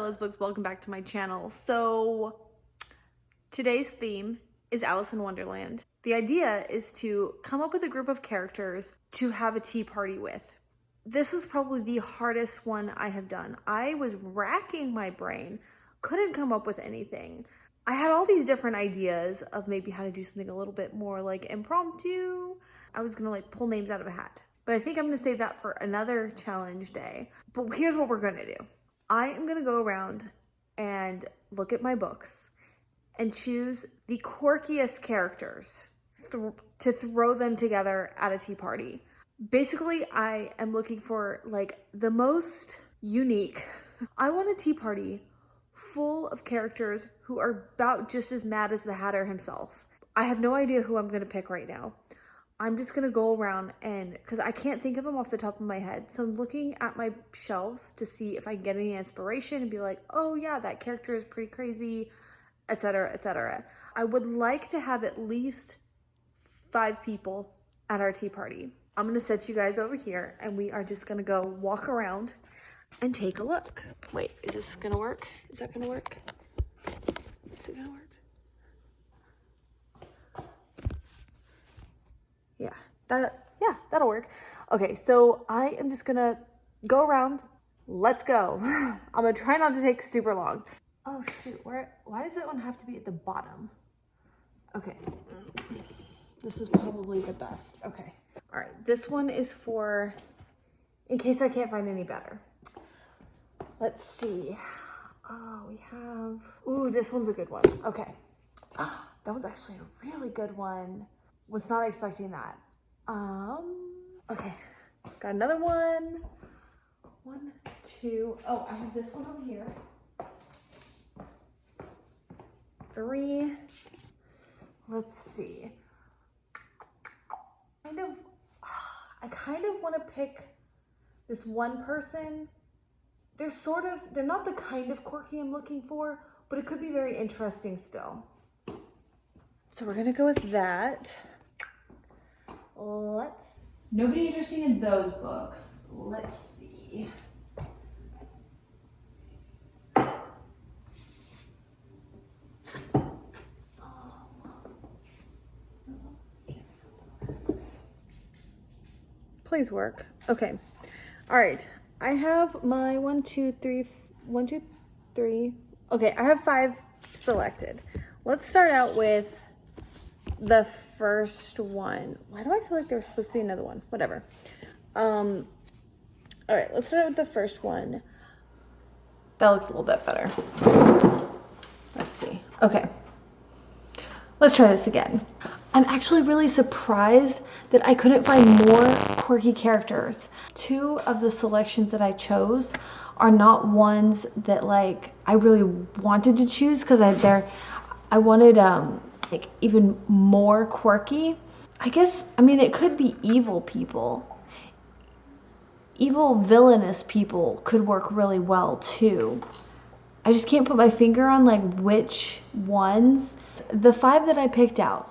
Bella's Books, welcome back to my channel. So today's theme is Alice in Wonderland. The idea is to come up with a group of characters to have a tea party with. This is probably the hardest one I have done. I was racking my brain, couldn't come up with anything. I had all these different ideas of maybe how to do something a little bit more like impromptu. I was gonna like pull names out of a hat, but I think I'm gonna save that for another challenge day. But here's what we're gonna do. I am gonna go around and look at my books and choose the quirkiest characters to throw them together at a tea party. Basically, I am looking for like the most unique. I want a tea party full of characters who are about just as mad as the Hatter himself. I have no idea who I'm gonna pick right now. I'm just gonna go around and, because I can't think of them off the top of my head. So I'm looking at my shelves to see if I can get any inspiration and be like, oh yeah, that character is pretty crazy, etc., etc. I would like to have at least 5 people at our tea party. I'm gonna set you guys over here and we are just gonna go walk around and take a look. Wait, is this gonna work? Is that gonna work? Is it gonna work? Yeah, that'll work. Okay, so I am just gonna go around. Let's go. I'm gonna try not to take super long. Oh shoot, why does that one have to be at the bottom? Okay, this is probably the best. Okay, all right, this one is for, in case I can't find any better. Let's see. Oh, we have, ooh, this one's a good one. Okay, that one's actually a really good one. Was not expecting that. Okay, got another one. 1, 2, oh, I have this one over here. 3, let's see. I kind of want to pick this one person. They're not the kind of quirky I'm looking for, but it could be very interesting still. So we're gonna go with that. Nobody interesting in those books. Let's see. Please work. Okay. All right. I have my 1, 2, 3. Okay, I have 5 selected. Let's start out with the first one. Why do I feel like there's supposed to be another one? Whatever. All right, let's start with the first one. That looks a little bit better. Let's see. Okay. Let's try this again. I'm actually really surprised that I couldn't find more quirky characters. 2 of the selections that I chose are not ones that like I really wanted to choose because I wanted like even more quirky. I guess, I mean, it could be evil people. Evil villainous people could work really well too. I just can't put my finger on like which ones. The 5 that I picked out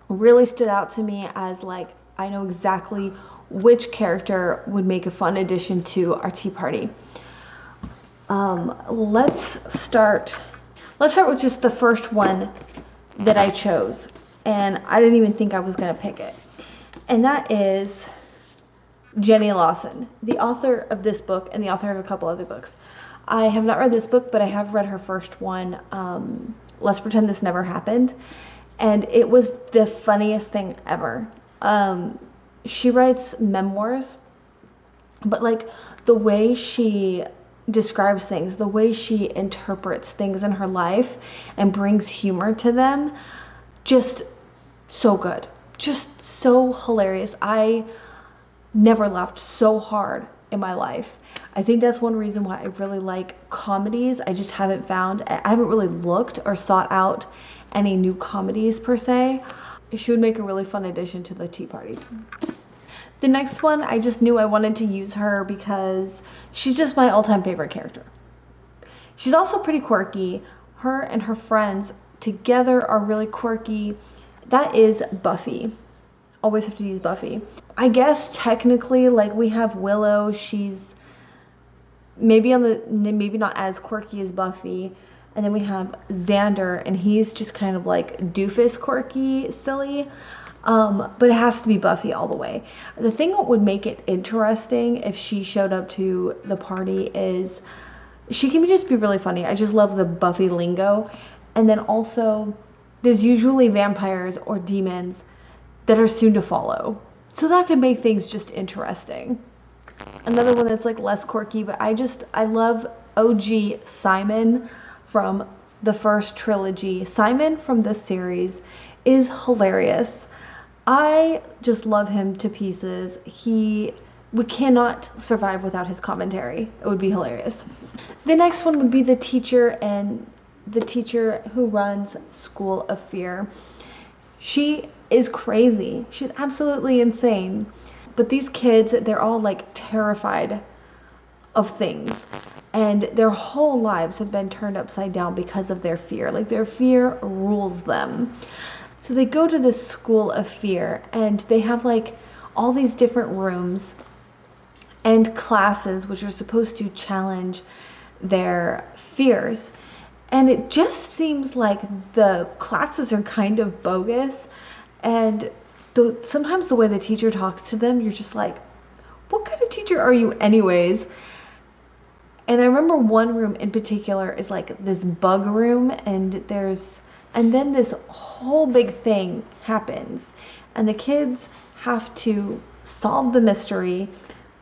really stood out to me as like, I know exactly which character would make a fun addition to our tea party. Let's start with just the first one that I chose, and I didn't even think I was gonna pick it, and that is Jenny Lawson, the author of this book and the author of a couple other books. I have not read this book, but I have read her first one, Let's Pretend This Never Happened, and it was the funniest thing ever. She writes memoirs, but like the way she describes things, the way she interprets things in her life and brings humor to them, just so good, just so hilarious. I never laughed so hard in my life. I think that's one reason why I really like comedies. I just haven't really looked or sought out any new comedies per se. She would make a really fun addition to the tea party. The next one, I just knew I wanted to use her because she's just my all-time favorite character. She's also pretty quirky. Her and her friends together are really quirky. That is Buffy. Always have to use Buffy. I guess technically, like, we have Willow. She's maybe not as quirky as Buffy. And then we have Xander, and he's just kind of like doofus, quirky, silly. But it has to be Buffy all the way. The thing that would make it interesting if she showed up to the party is she can just be really funny. I just love the Buffy lingo. And then also, there's usually vampires or demons that are soon to follow. So that could make things just interesting. Another one that's like less quirky, but I love OG Simon from the first trilogy. Simon from this series is hilarious. I just love him to pieces. We cannot survive without his commentary. It would be hilarious. The next one would be the teacher, and the teacher who runs School of Fear. She is crazy. She's absolutely insane. But these kids, they're all like terrified of things. And their whole lives have been turned upside down because of their fear. Like, their fear rules them. So they go to this School of Fear, and they have like all these different rooms and classes which are supposed to challenge their fears. And it just seems like the classes are kind of bogus. And sometimes the way the teacher talks to them, you're just like, what kind of teacher are you anyways? And I remember one room in particular is like this bug room, and then this whole big thing happens, and the kids have to solve the mystery,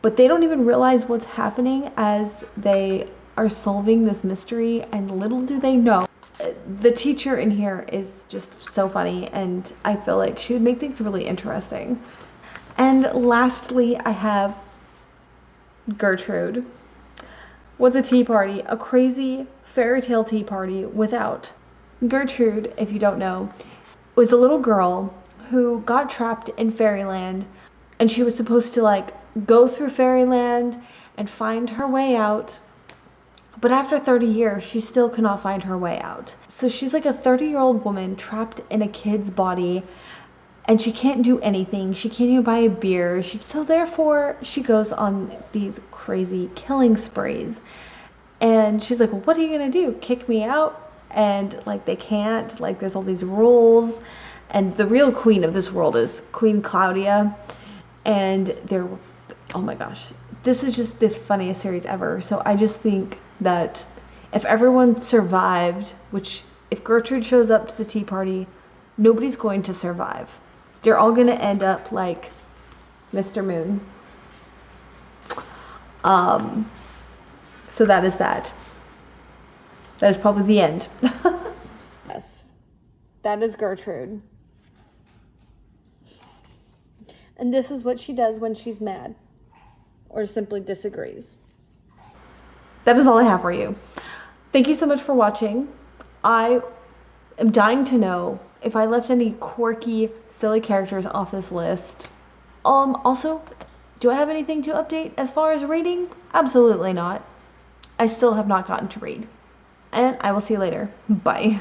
but they don't even realize what's happening as they are solving this mystery, and little do they know. The teacher in here is just so funny, and I feel like she would make things really interesting. And lastly, I have Gertrude. What's a tea party? A crazy fairy tale tea party without. Gertrude, if you don't know, was a little girl who got trapped in fairyland, and she was supposed to like go through fairyland and find her way out. But after 30 years, she still could not find her way out. So she's like a 30-year-old woman trapped in a kid's body, and she can't do anything. She can't even buy a beer. So therefore, she goes on these crazy killing sprees. And she's like, well, what are you going to do? Kick me out? And like, they can't. Like, there's all these rules. And the real queen of this world is Queen Claudia. And oh my gosh, this is just the funniest series ever. So I just think that if everyone survived, which if Gertrude shows up to the tea party, nobody's going to survive. They're all going to end up like Mr. Moon. So that is that. That is probably the end. Yes, that is Gertrude. And this is what she does when she's mad or simply disagrees. That is all I have for you. Thank you so much for watching. I am dying to know if I left any quirky, silly characters off this list. Also, do I have anything to update as far as reading? Absolutely not. I still have not gotten to read. And I will see you later. Bye.